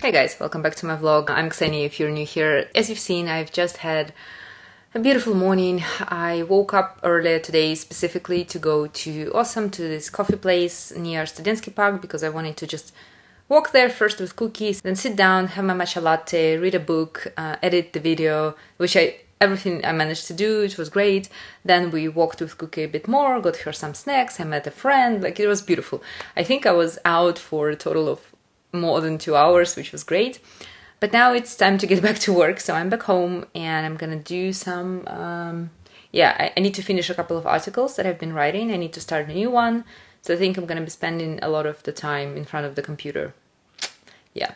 Hey guys, welcome back to my vlog. I'm Ksenia if you're new here. As you've seen, I've just had a beautiful morning. I woke up earlier today specifically to go to OSAM, to this coffee place near Studentsky Park, because I wanted to just walk there first with cookies, then sit down, have my matcha latte, read a book, edit the video, everything I managed to do. It was great. Then we walked with Cookie a bit more, got her some snacks, I met a friend, it was beautiful. I think I was out for a total of more than 2 hours, which was great. But now it's time to get back to work, so I'm back home and I'm gonna do some, I need to finish a couple of articles that I've been writing. I need to start a new one, so I think I'm gonna be spending a lot of the time in front of the computer. Yeah,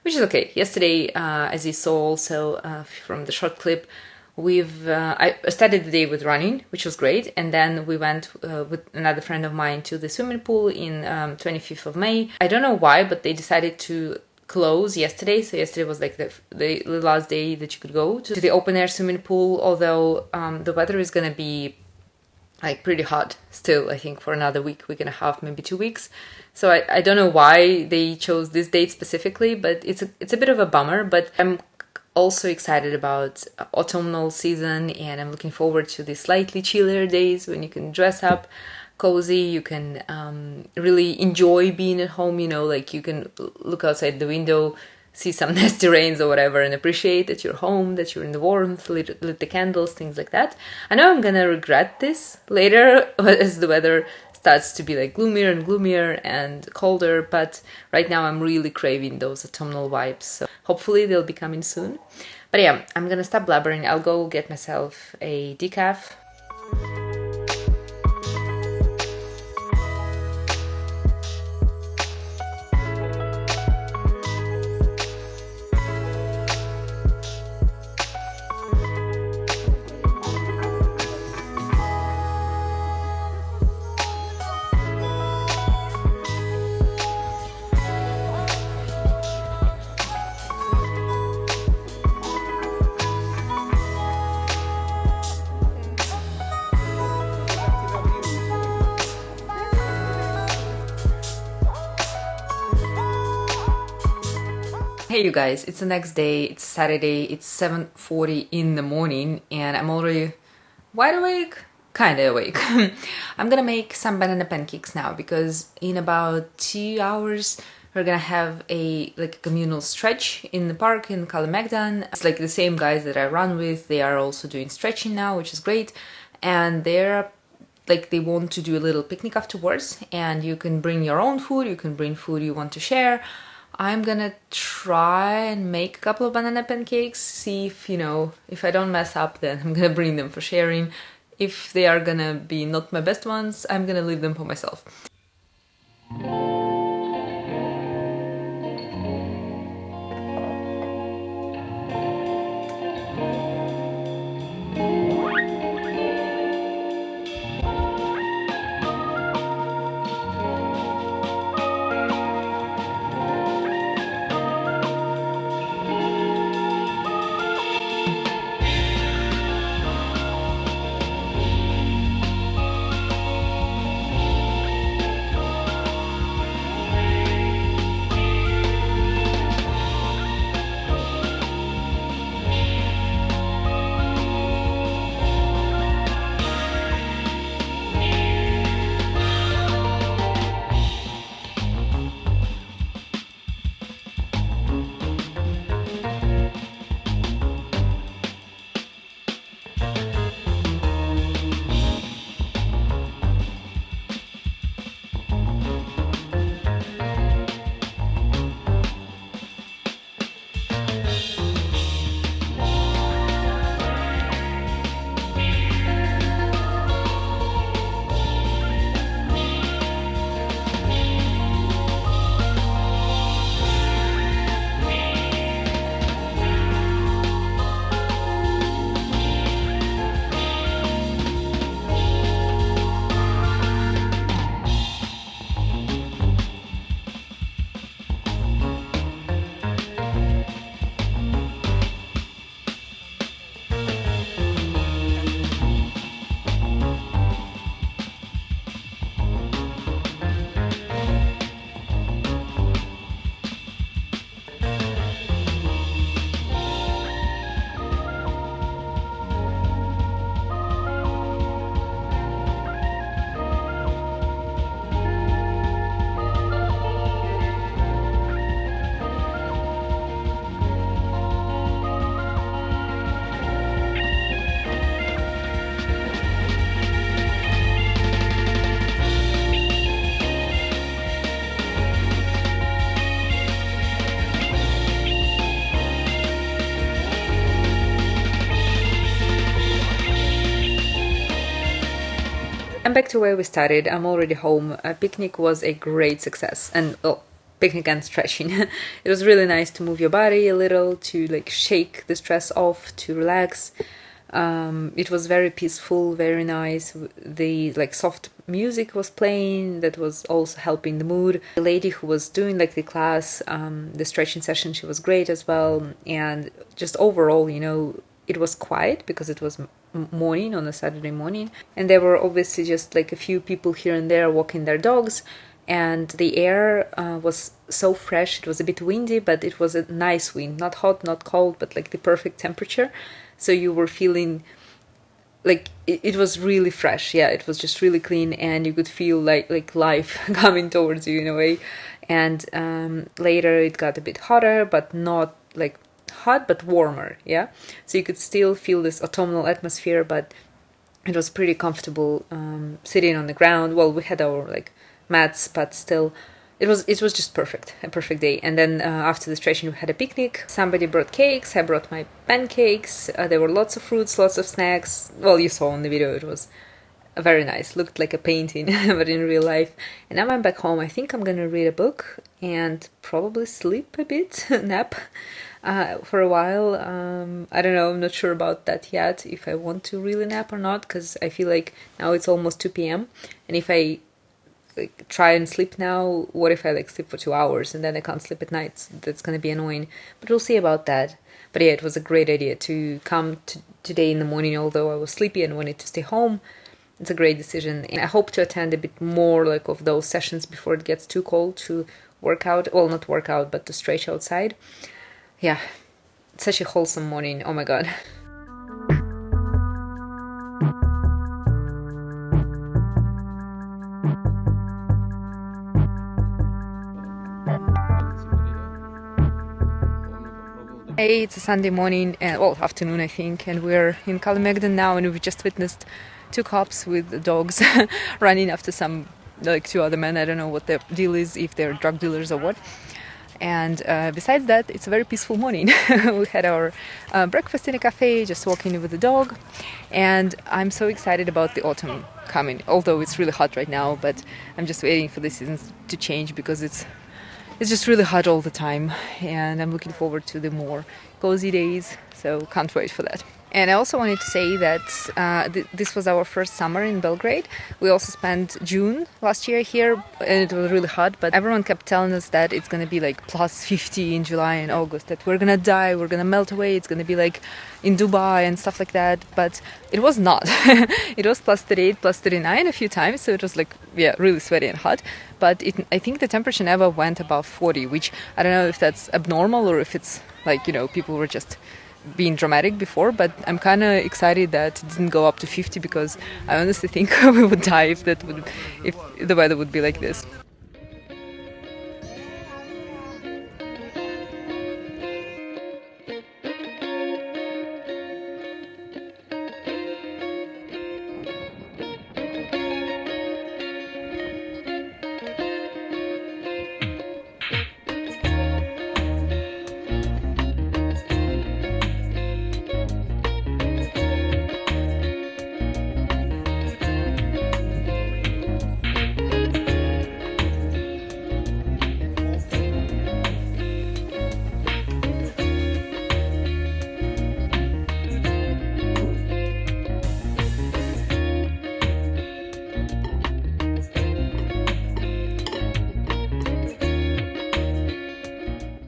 which is okay. Yesterday, as you saw also from the short clip, I started the day with running, which was great, and then we went with another friend of mine to the swimming pool in 25th of May. I don't know why, but they decided to close yesterday, so yesterday was like the last day that you could go to the open air swimming pool, although the weather is gonna be like pretty hot still, I think, for another week and a half, maybe 2 weeks. So I don't know why they chose this date specifically, but it's a bit of a bummer. But I'm also excited about autumnal season, and I'm looking forward to the slightly chillier days when you can dress up cozy, you can really enjoy being at home, like you can look outside the window, see some nasty rains or whatever, and appreciate that you're home, that you're in the warmth, lit the candles, things like that. I know I'm gonna regret this later as the weather starts to be like gloomier and gloomier and colder, but right now I'm really craving those autumnal vibes, so hopefully they'll be coming soon. But yeah, I'm gonna stop blabbering. I'll go get myself a decaf. Hey you guys, it's the next day, it's Saturday, it's 7:40 in the morning and I'm already wide awake, kinda awake. I'm gonna make some banana pancakes now because in about 2 hours we're gonna have a communal stretch in the park in Kalemegdan. It's like the same guys that I run with, they are also doing stretching now, which is great, and they're they want to do a little picnic afterwards, and you can bring your own food, you can bring food you want to share. I'm gonna try and make a couple of banana pancakes, see if I don't mess up, then I'm gonna bring them for sharing. If they are gonna be not my best ones, I'm gonna leave them for myself. back to where we started. I'm already home. A picnic was a great success, and well, picnic and stretching. It was really nice to move your body a little, to like shake the stress off, to relax. It was very peaceful, very nice. The like soft music was playing that was also helping the mood. The lady who was doing like the class, the stretching session, she was great as well. And just overall, you know, it was quiet because it was morning on a Saturday morning, and there were obviously just like a few people here and there walking their dogs. And the air was so fresh. It was a bit windy, but it was a nice wind, not hot, not cold, but like the perfect temperature. So you were feeling like it was really fresh. Yeah, it was just really clean, and you could feel like life coming towards you in a way. And later it got a bit hotter, but not like hot, but warmer. Yeah, so you could still feel this autumnal atmosphere, but it was pretty comfortable sitting on the ground. Well, we had our like mats, but still it was just a perfect day. And then after the stretching we had a picnic. Somebody brought cakes, I brought my pancakes. There were lots of fruits, lots of snacks. Well, you saw in the video, it was very nice, looked like a painting but in real life. And now I'm back home. I think I'm gonna read a book and probably sleep a bit, nap for a while. I don't know, I'm not sure about that yet, if I want to really nap or not, because I feel like now it's almost 2 p.m. and if I like try and sleep now, what if I like sleep for 2 hours and then I can't sleep at night? That's gonna be annoying, but we'll see about that. But yeah, it was a great idea to come today in the morning, although I was sleepy and wanted to stay home. It's a great decision, and I hope to attend a bit more like of those sessions before it gets too cold to work out. Well, not work out, but to stretch outside. Yeah, it's such a wholesome morning. Oh my god. Hey, it's a Sunday morning, well, afternoon I think, and we're in Kalemegdan now, and we've just witnessed 2 cops with dogs running after some, like 2 other men. I don't know what their deal is, if they're drug dealers or what. And besides that, it's a very peaceful morning. We had our breakfast in a cafe, just walking with the dog, and I'm so excited about the autumn coming, although it's really hot right now, but I'm just waiting for the seasons to change because it's just really hot all the time, and I'm looking forward to the more cozy days, so can't wait for that. And I also wanted to say that this was our first summer in Belgrade. We also spent June last year here, and it was really hot, but everyone kept telling us that it's going to be like plus 50 in July and August, that we're going to die, we're going to melt away, it's going to be like in Dubai and stuff like that, but it was not. It was plus 38, plus 39 a few times, so it was like, yeah, really sweaty and hot. But I think the temperature never went above 40, which I don't know if that's abnormal or if it's like, you know, people were just being dramatic before, but I'm kind of excited that it didn't go up to 50, because I honestly think we would die if the weather would be like this.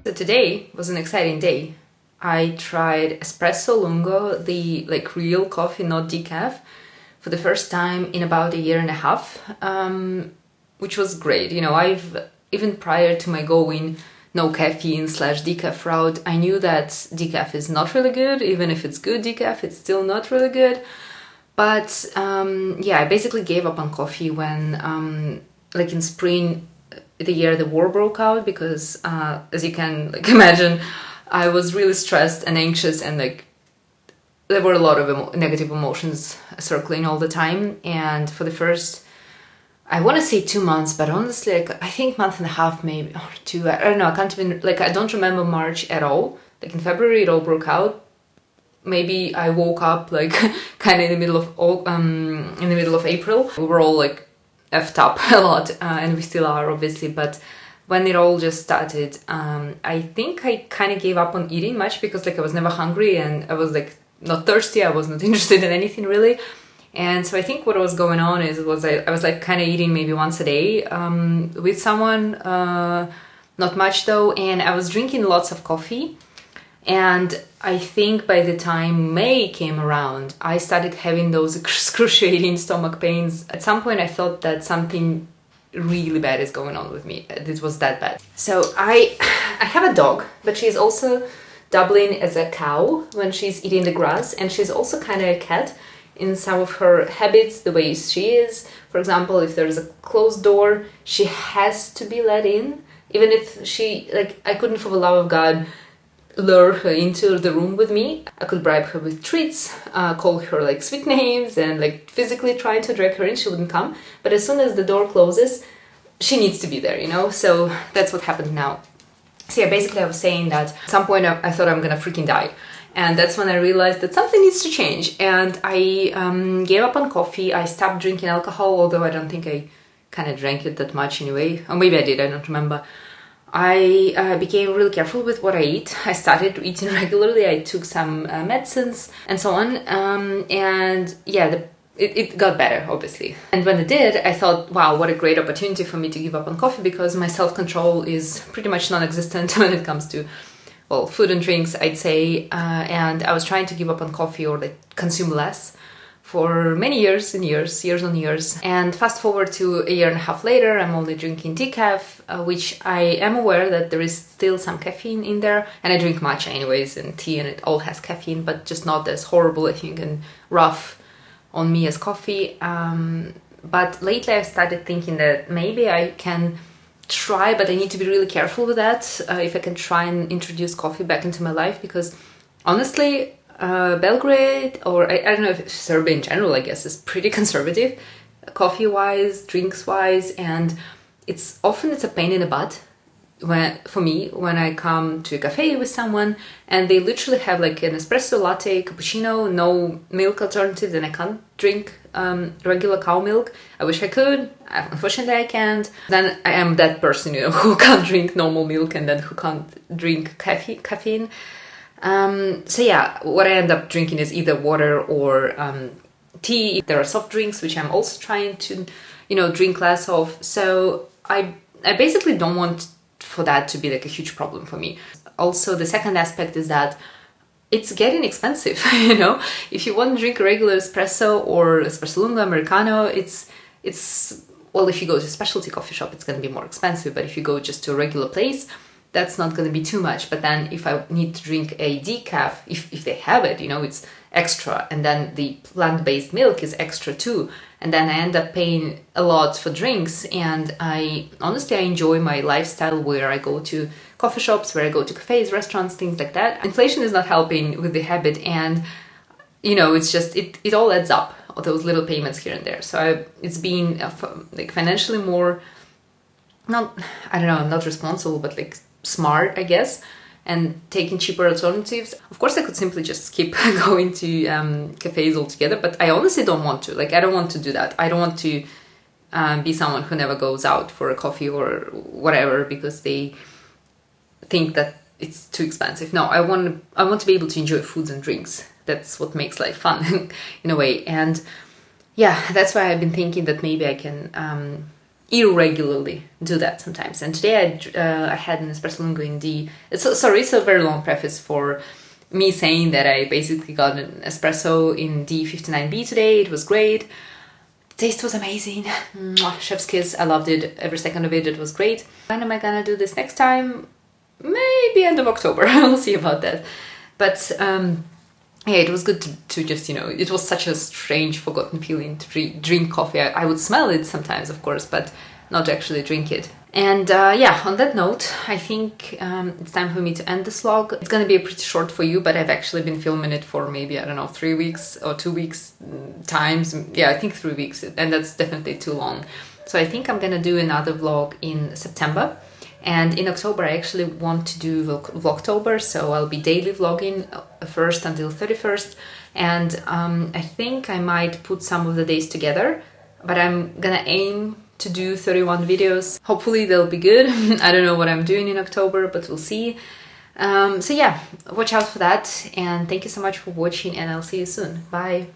So today was an exciting day. I tried espresso lungo, the like real coffee, not decaf, for the first time in about 1.5 years, which was great. You know, I've even prior to my going no caffeine / decaf route, I knew that decaf is not really good. Even if it's good decaf, it's still not really good. But yeah, I basically gave up on coffee when like in spring, the year the war broke out, because as you can like imagine, I was really stressed and anxious, and like there were a lot of negative emotions circling all the time. And for the first, I want to say 2 months, but honestly, like I think 1.5 months maybe, or 2, I don't know, I can't even, like I don't remember March at all. Like in February it all broke out. maybe I woke up like kind of in the middle of April. We were all like effed up a lot, and we still are, obviously, but when it all just started, I think I kind of gave up on eating much, because like I was never hungry and I was like not thirsty, I was not interested in anything really. And so I think what was going on was I was like kind of eating maybe once a day with someone, not much though, and I was drinking lots of coffee. And I think by the time May came around, I started having those excruciating stomach pains. At some point I thought that something really bad is going on with me. This was that bad. So I have a dog, but she's also doubling as a cow when she's eating the grass, and she's also kind of a cat in some of her habits, the way she is. For example, if there's a closed door, she has to be let in, even if she, like, I couldn't for the love of God lure her into the room with me. I could bribe her with treats, call her like sweet names, and like physically try to drag her in. She wouldn't come, but as soon as the door closes, she needs to be there, you know. So that's what happened now. So yeah, basically I was saying that at some point I thought I'm gonna freaking die, and that's when I realized that something needs to change. And I gave up on coffee. I stopped drinking alcohol, although I don't think I kind of drank it that much anyway, or maybe I did, I don't remember. I became really careful with what I eat. I started eating regularly. I took some medicines and so on. And yeah, it got better, obviously. And when it did, I thought, wow, what a great opportunity for me to give up on coffee, because my self-control is pretty much non-existent when it comes to, well, food and drinks, I'd say. And I was trying to give up on coffee, or like consume less, for many years and years on years. And fast forward to a year and a half later, I'm only drinking decaf, which I am aware that there is still some caffeine in there. And I drink matcha anyways, and tea, and it all has caffeine, but just not as horrible, I think, and rough on me as coffee. But lately I started thinking that maybe I can try, but I need to be really careful with that, if I can try and introduce coffee back into my life, because honestly, Belgrade, or I don't know if Serbia in general, I guess, is pretty conservative, coffee-wise, drinks-wise, and it's a pain in the butt for me when I come to a cafe with someone and they literally have like an espresso latte, cappuccino, no milk alternatives, and I can't drink regular cow milk. I wish I could. Unfortunately, I can't. Then I am that person, you know, who can't drink normal milk and then who can't drink caffeine. So yeah, what I end up drinking is either water or tea. There are soft drinks, which I'm also trying to, you know, drink less of. So I basically don't want for that to be like a huge problem for me. Also, the second aspect is that it's getting expensive, you know. If you want to drink a regular espresso or espresso lungo, americano, it's well, if you go to a specialty coffee shop, it's going to be more expensive. But if you go just to a regular place, that's not going to be too much. But then if I need to drink a decaf, if they have it, you know, it's extra. And then the plant-based milk is extra too. And then I end up paying a lot for drinks. And honestly, I enjoy my lifestyle where I go to coffee shops, where I go to cafes, restaurants, things like that. Inflation is not helping with the habit. And, you know, it's just, it all adds up, all those little payments here and there. So it's been like financially more, not responsible, but like smart, I guess, and taking cheaper alternatives. Of course, I could simply just skip going to cafes altogether, but I honestly don't want to. Like, I don't want to do that. I don't want to be someone who never goes out for a coffee or whatever because they think that it's too expensive. No, I want to be able to enjoy foods and drinks. That's what makes life fun in a way. And yeah, that's why I've been thinking that maybe I can irregularly do that sometimes. And today I had an espresso lungo in D. It's a very long preface for me saying that I basically got an espresso in D59B today. It was great. The taste was amazing. Mwah, chef's kiss. I loved it. Every second of it. It was great. When am I gonna do this next time? Maybe end of October. We'll see about that. But yeah, it was good to just, you know, it was such a strange, forgotten feeling to drink coffee. I would smell it sometimes, of course, but not actually drink it. And yeah, on that note, I think it's time for me to end this vlog. It's going to be pretty short for you, but I've actually been filming it for maybe, I don't know, 3 weeks or 2 weeks times. Yeah, I think 3 weeks, and that's definitely too long. So I think I'm going to do another vlog in September. And in October I actually want to do Vlogtober, so I'll be daily vlogging 1st until 31st, and I think I might put some of the days together, but I'm gonna aim to do 31 videos. Hopefully they'll be good. I don't know what I'm doing in October, but we'll see. So yeah, watch out for that, and thank you so much for watching, and I'll see you soon. Bye!